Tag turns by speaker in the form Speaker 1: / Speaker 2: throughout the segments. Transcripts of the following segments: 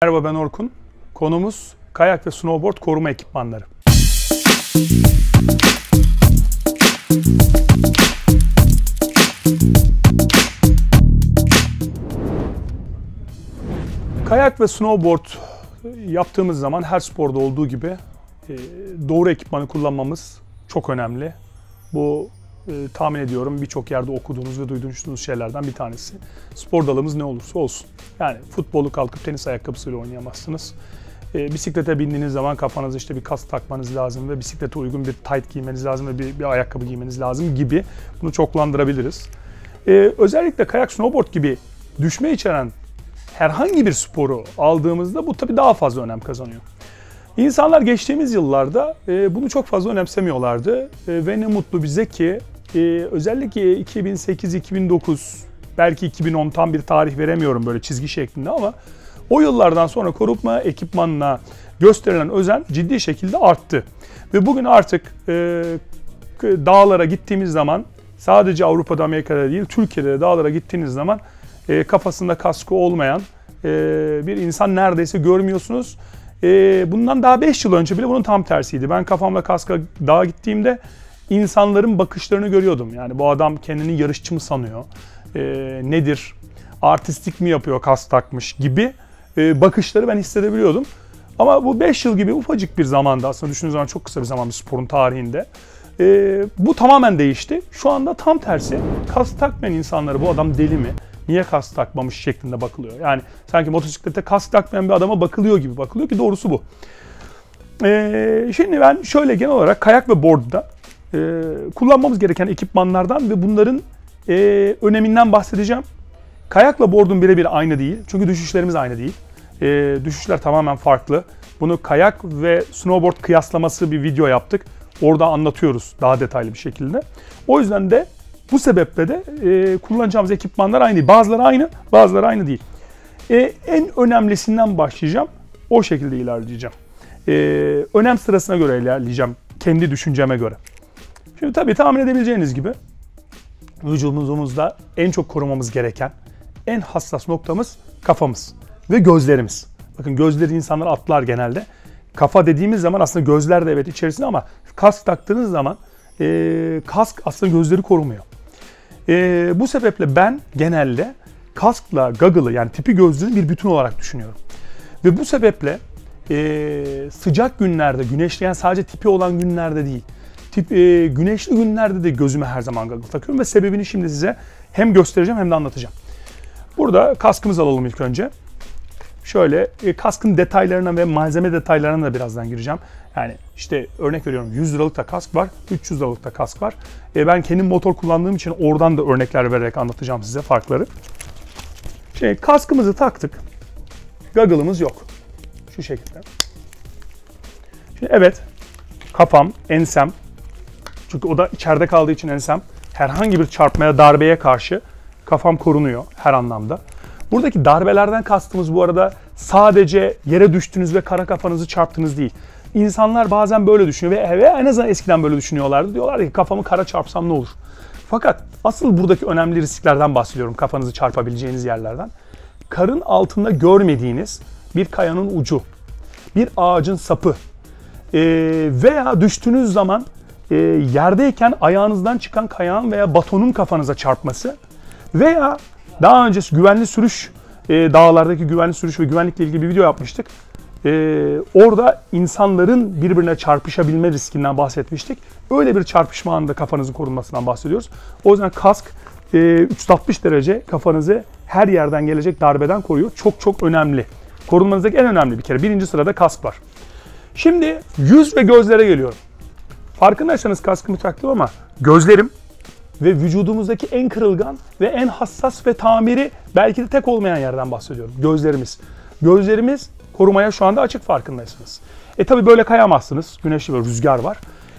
Speaker 1: Merhaba, ben Orkun. Konumuz kayak ve snowboard koruma ekipmanları. Kayak ve snowboard yaptığımız zaman her sporda olduğu gibi doğru ekipmanı kullanmamız çok önemli. Bu tahmin ediyorum birçok yerde okuduğunuz ve duyduğunuz şeylerden bir tanesi. Spor dalımız ne olursa olsun. Yani futbolu kalkıp tenis ayakkabısıyla oynayamazsınız. Bisiklete bindiğiniz zaman kafanıza işte bir kask takmanız lazım ve bisiklete uygun bir tight giymeniz lazım ve bir ayakkabı giymeniz lazım gibi bunu çoklandırabiliriz. Özellikle kayak, snowboard gibi düşme içeren herhangi bir sporu aldığımızda bu tabii daha fazla önem kazanıyor. İnsanlar geçtiğimiz yıllarda bunu çok fazla önemsemiyorlardı ve ne mutlu bize ki özellikle 2008-2009 belki 2010 tam bir tarih veremiyorum böyle çizgi şeklinde ama o yıllardan sonra koruma ekipmanına gösterilen özen ciddi şekilde arttı. Ve bugün artık dağlara gittiğimiz zaman sadece Avrupa'da, Amerika'da değil Türkiye'de de dağlara gittiğiniz zaman kafasında kaskı olmayan bir insan neredeyse görmüyorsunuz. Bundan daha 5 yıl önce bile bunun tam tersiydi. Ben kafamla kaskla dağa gittiğimde insanların bakışlarını görüyordum. Yani bu adam kendini yarışçı mı sanıyor? Nedir? Artistik mi yapıyor kask takmış gibi bakışları ben hissedebiliyordum. Ama bu 5 yıl gibi ufacık bir zamanda aslında düşündüğünüz zaman çok kısa bir zaman bir sporun tarihinde. Bu tamamen değişti. Şu anda tam tersi. Kask takmayan insanlara bu adam deli mi? Niye kask takmamış şeklinde bakılıyor. Yani sanki motosiklete kask takmayan bir adama bakılıyor gibi bakılıyor ki doğrusu bu. Şimdi ben şöyle genel olarak kayak ve board'da kullanmamız gereken ekipmanlardan ve bunların öneminden bahsedeceğim. Kayakla board'un birebir aynı değil. Çünkü düşüşlerimiz aynı değil. Düşüşler tamamen farklı. Bunu kayak ve snowboard kıyaslaması bir video yaptık. Orada anlatıyoruz daha detaylı bir şekilde. O yüzden de bu sebeple de kullanacağımız ekipmanlar aynı değil. Bazıları aynı, bazıları aynı değil. En önemlisinden başlayacağım. O şekilde ilerleyeceğim. Önem sırasına göre ilerleyeceğim. Kendi düşünceme göre. Şimdi tabii tahmin edebileceğiniz gibi vücudumuzda en çok korumamız gereken, en hassas noktamız kafamız ve gözlerimiz. Bakın gözleri insanlar atlar genelde. Kafa dediğimiz zaman aslında gözler de evet içerisinde ama kask taktığınız zaman kask aslında gözleri korumuyor. Bu sebeple ben genelde kaskla goggle'ı yani tipi gözlüğünü bir bütün olarak düşünüyorum. Ve bu sebeple sıcak günlerde, güneşleyen sadece tipi olan günlerde değil, güneşli günlerde de gözüme her zaman goggle takıyorum ve sebebini şimdi size hem göstereceğim hem de anlatacağım. Burada kaskımızı alalım ilk önce. Şöyle kaskın detaylarına ve malzeme detaylarına da birazdan gireceğim. Yani işte örnek veriyorum 100 liralık da kask var, 300 liralık da kask var. Ben kendim motor kullandığım için oradan da örnekler vererek anlatacağım size farkları. Şimdi kaskımızı taktık. Goggle'ımız yok. Şu şekilde. Şimdi evet kafam, ensem. Çünkü o da içeride kaldığı için ensem. Herhangi bir çarpmaya, darbeye karşı kafam korunuyor her anlamda. Buradaki darbelerden kastımız bu arada sadece yere düştünüz ve kara kafanızı çarptınız değil. İnsanlar bazen böyle düşünüyor ve en azından eskiden böyle düşünüyorlardı. Diyorlar ki kafamı kara çarpsam ne olur? Fakat asıl buradaki önemli risklerden bahsediyorum. Kafanızı çarpabileceğiniz yerlerden. Karın altında görmediğiniz bir kayanın ucu, bir ağacın sapı veya düştüğünüz zaman yerdeyken ayağınızdan çıkan kayağın veya batonun kafanıza çarpması veya daha önce güvenli sürüş, dağlardaki güvenli sürüş ve güvenlikle ilgili bir video yapmıştık. Orada insanların birbirine çarpışabilme riskinden bahsetmiştik. Öyle bir çarpışma anında kafanızın korunmasından bahsediyoruz. O yüzden kask 360 derece kafanızı her yerden gelecek darbeden koruyor. Çok çok önemli. Korunmanızdaki en önemli bir kere. Birinci sırada kask var. Şimdi yüz ve gözlere geliyorum. Farkındaysanız kaskımı taktım ama gözlerim ve vücudumuzdaki en kırılgan ve en hassas ve tamiri belki de tek olmayan yerden bahsediyorum. Gözlerimiz. Gözlerimiz korumaya şu anda açık farkındaysanız. Tabi böyle kayamazsınız. Güneşli ve rüzgar var.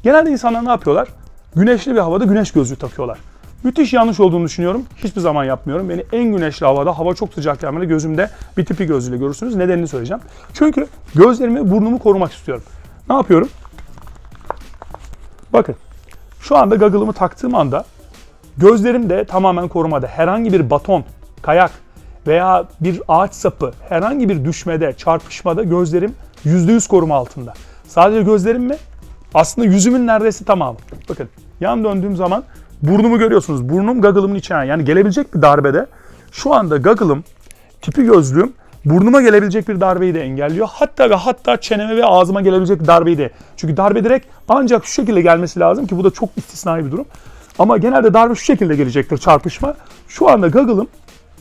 Speaker 1: Genelde insanlar ne yapıyorlar? Güneşli bir havada güneş gözlüğü takıyorlar. Müthiş yanlış olduğunu düşünüyorum. Hiçbir zaman yapmıyorum. Beni en güneşli havada, hava çok sıcakken gözümde bir tipi gözlüğüyle görürsünüz. Nedenini söyleyeceğim. Çünkü gözlerimi, burnumu korumak istiyorum. Ne yapıyorum? Bakın. Şu anda goggle'ımı taktığım anda gözlerim de tamamen korumada. Herhangi bir baton, kayak veya bir ağaç sapı herhangi bir düşmede, çarpışmada gözlerim %100 koruma altında. Sadece gözlerim mi? Aslında yüzümün neredeyse tamamı. Bakın yan döndüğüm zaman burnumu görüyorsunuz. Burnum goggle'ımın içine, yani gelebilecek bir darbede şu anda goggle'ım, tipi gözlüğüm burnuma gelebilecek bir darbeyi de engelliyor. Hatta ve hatta çeneme ve ağzıma gelebilecek bir darbeyi de. Çünkü darbe direkt ancak şu şekilde gelmesi lazım ki bu da çok istisnai bir durum. Ama genelde darbe şu şekilde gelecektir, çarpışma. Şu anda goggle'ım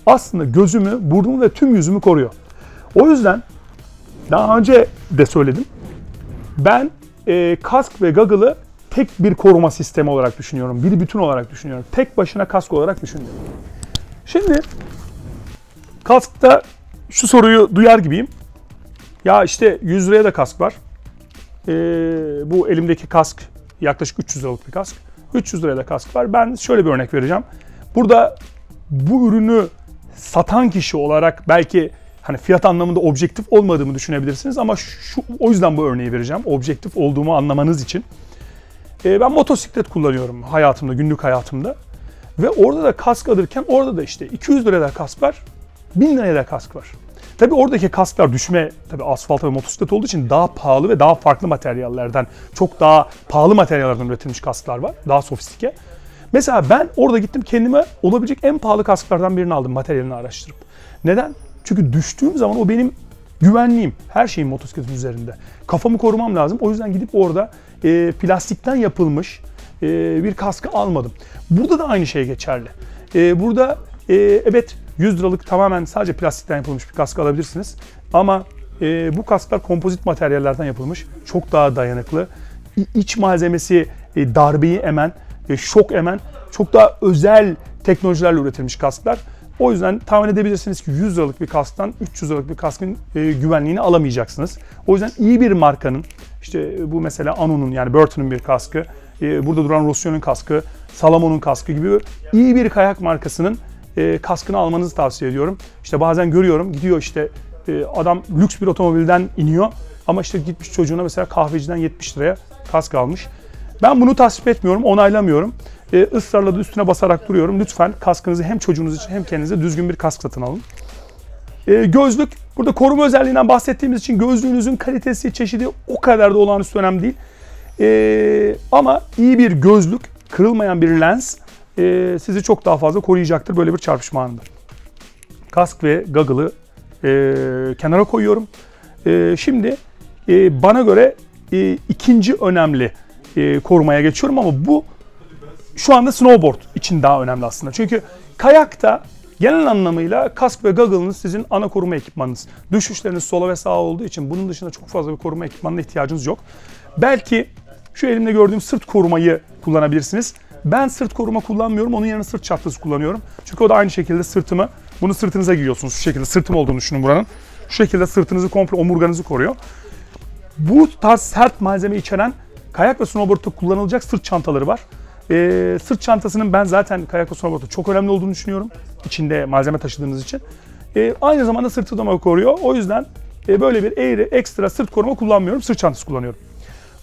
Speaker 1: aslında gözümü, burnumu ve tüm yüzümü koruyor. O yüzden daha önce de söyledim. Ben kask ve goggle'ı tek bir koruma sistemi olarak düşünüyorum. Bir bütün olarak düşünüyorum. Tek başına kask olarak düşünmüyorum. Şimdi kaskta şu soruyu duyar gibiyim. Ya işte 100 liraya da kask var. Bu elimdeki kask yaklaşık 300 liralık bir kask. 300 liraya da kask var. Ben şöyle bir örnek vereceğim. Burada bu ürünü satan kişi olarak belki hani fiyat anlamında objektif olmadığımı düşünebilirsiniz ama o yüzden bu örneği vereceğim. Objektif olduğumu anlamanız için. Ben motosiklet kullanıyorum hayatımda, günlük hayatımda. Ve orada da kask alırken orada da işte 200 liraya da kask var, 1000 liraya da kask var. Tabii oradaki kasklar düşme, tabii asfalt ve motosiklet olduğu için daha pahalı ve daha farklı materyallerden, çok daha pahalı materyallerden üretilmiş kasklar var. Daha sofistike. Mesela ben orada gittim kendime olabilecek en pahalı kasklardan birini aldım materyalini araştırıp. Neden? Çünkü düştüğüm zaman o benim güvenliğim. Her şeyin motosikletin üzerinde. Kafamı korumam lazım. O yüzden gidip orada plastikten yapılmış bir kaskı almadım. Burada da aynı şey geçerli. Burada evet 100 liralık tamamen sadece plastikten yapılmış bir kask alabilirsiniz. Ama bu kasklar kompozit materyallerden yapılmış. Çok daha dayanıklı. İç malzemesi darbeyi emen, şok emen, çok daha özel teknolojilerle üretilmiş kasklar. O yüzden tahmin edebilirsiniz ki 100 liralık bir kasktan 300 liralık bir kaskın güvenliğini alamayacaksınız. O yüzden iyi bir markanın, işte bu mesela Anu'nun yani Burton'un bir kaskı, burada duran Rossион'un kaskı, Salomon'un kaskı gibi iyi bir kayak markasının kaskını almanızı tavsiye ediyorum. İşte bazen görüyorum gidiyor işte adam lüks bir otomobilden iniyor ama işte gitmiş çocuğuna mesela kahveciden 70 liraya kask almış. Ben bunu tasvip etmiyorum, onaylamıyorum. Israrla da üstüne basarak duruyorum. Lütfen kaskınızı hem çocuğunuz için hem kendinize düzgün bir kask satın alın. Gözlük, burada koruma özelliğinden bahsettiğimiz için gözlüğünüzün kalitesi, çeşidi o kadar da olağanüstü önemli değil. Ama iyi bir gözlük, kırılmayan bir lens sizi çok daha fazla koruyacaktır böyle bir çarpışma anında. Kask ve goggle'ı kenara koyuyorum. Şimdi bana göre ikinci önemli korumaya geçiyorum ama bu şu anda snowboard için daha önemli aslında. Çünkü kayakta genel anlamıyla kask ve goggle'ınız sizin ana koruma ekipmanınız. Düşüşleriniz sola ve sağa olduğu için bunun dışında çok fazla bir koruma ekipmanına ihtiyacınız yok. Belki şu elimde gördüğüm sırt korumayı kullanabilirsiniz. Ben sırt koruma kullanmıyorum. Onun yerine sırt çantası kullanıyorum. Çünkü o da aynı şekilde sırtımı, bunu sırtınıza giyiyorsunuz. Şu şekilde sırtım olduğunu düşünün buranın. Şu şekilde sırtınızı komple, omurganızı koruyor. Bu tarz sert malzeme içeren kayak ve snowboard'ta kullanılacak sırt çantaları var. Sırt çantasının ben zaten kayak ve snowboard'ta çok önemli olduğunu düşünüyorum. İçinde malzeme taşıdığınız için. Aynı zamanda sırtı da koruyor. O yüzden böyle bir eğri, ekstra sırt koruma kullanmıyorum. Sırt çantası kullanıyorum.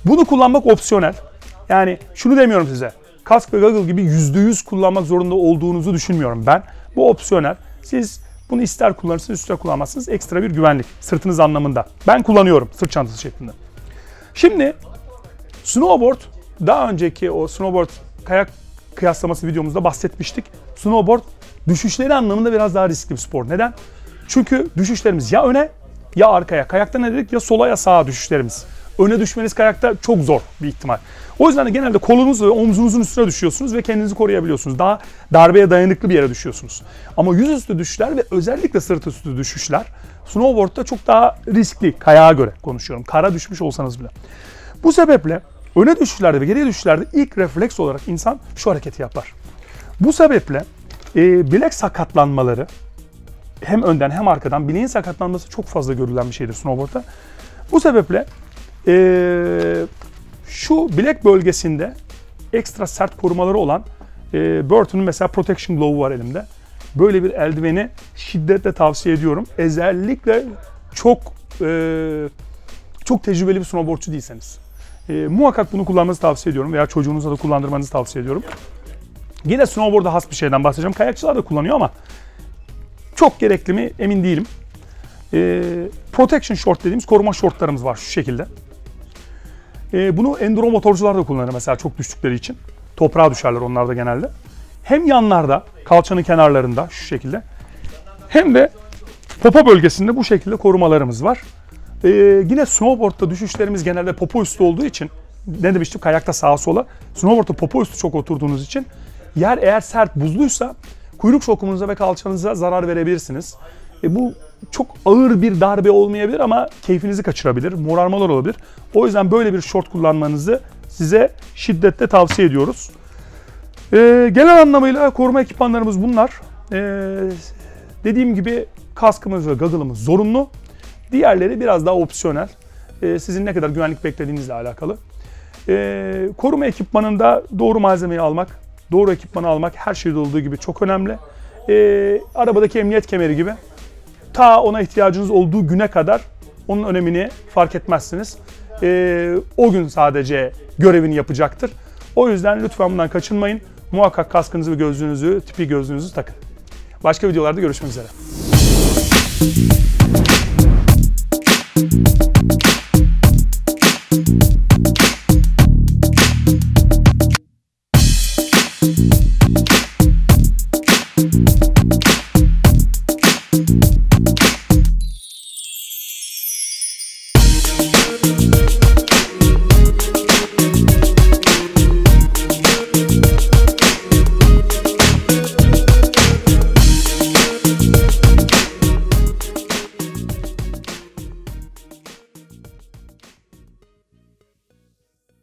Speaker 1: Bunu kullanmak opsiyonel. Yani şunu demiyorum size. Kask ve goggle gibi %100 kullanmak zorunda olduğunuzu düşünmüyorum ben. Bu opsiyonel. Siz bunu ister kullanırsınız, ister kullanmazsınız. Ekstra bir güvenlik. Sırtınız anlamında. Ben kullanıyorum sırt çantası şeklinde. Şimdi snowboard, daha önceki o snowboard kayak kıyaslaması videomuzda bahsetmiştik. Snowboard düşüşleri anlamında biraz daha riskli bir spor. Neden? Çünkü düşüşlerimiz ya öne ya arkaya. Kayakta ne dedik? Ya sola ya sağa düşüşlerimiz. Öne düşmeniz kayakta çok zor bir ihtimal. O yüzden de genelde kolunuz ve omzunuzun üstüne düşüyorsunuz ve kendinizi koruyabiliyorsunuz. Daha darbeye dayanıklı bir yere düşüyorsunuz. Ama yüzüstü düşüşler ve özellikle sırt üstü düşüşler snowboard'da çok daha riskli. Kayağa göre konuşuyorum. Kara düşmüş olsanız bile. Bu sebeple öne düşüşlerde ve geriye düşüşlerde ilk refleks olarak insan şu hareketi yapar. Bu sebeple bilek sakatlanmaları hem önden hem arkadan bileğin sakatlanması çok fazla görülen bir şeydir snowboard'da. Bu sebeple şu bilek bölgesinde ekstra sert korumaları olan Burton'un mesela Protection Glove var elimde. Böyle bir eldiveni şiddetle tavsiye ediyorum. Özellikle çok tecrübeli bir snowboardçu değilseniz. Muhakkak bunu kullanmanızı tavsiye ediyorum veya çocuğunuza da kullandırmanızı tavsiye ediyorum. Yine snowboard'a has bir şeyden bahsedeceğim. Kayakçılar da kullanıyor ama Çok gerekli mi emin değilim. Protection short dediğimiz koruma şortlarımız var şu şekilde. Bunu enduro motorcular da kullanır mesela çok düştükleri için. Toprağa düşerler onlar da genelde. Hem yanlarda, kalçanın kenarlarında şu şekilde. Hem de popo bölgesinde bu şekilde korumalarımız var. Yine snowboard'da düşüşlerimiz genelde popo üstü olduğu için, ne demiştim, kayakta sağa sola. Snowboard'da popo üstü çok oturduğunuz için yer eğer sert buzluysa kuyruk sokumunuza ve kalçanıza zarar verebilirsiniz. Bu çok ağır bir darbe olmayabilir ama keyfinizi kaçırabilir, morarmalar olabilir. O yüzden böyle bir şort kullanmanızı size şiddetle tavsiye ediyoruz. Genel anlamıyla koruma ekipmanlarımız bunlar. Dediğim gibi kaskımız ve goggle'ımız zorunlu. Diğerleri biraz daha opsiyonel. Sizin ne kadar güvenlik beklediğinizle alakalı. Koruma ekipmanında doğru malzemeyi almak, doğru ekipmanı almak her şeyde olduğu gibi çok önemli. Arabadaki emniyet kemeri gibi. Ta ona ihtiyacınız olduğu güne kadar onun önemini fark etmezsiniz. O gün sadece görevini yapacaktır. O yüzden lütfen bundan kaçınmayın. Muhakkak kaskınızı ve gözlüğünüzü, tipi gözlüğünüzü takın. Başka videolarda görüşmek üzere.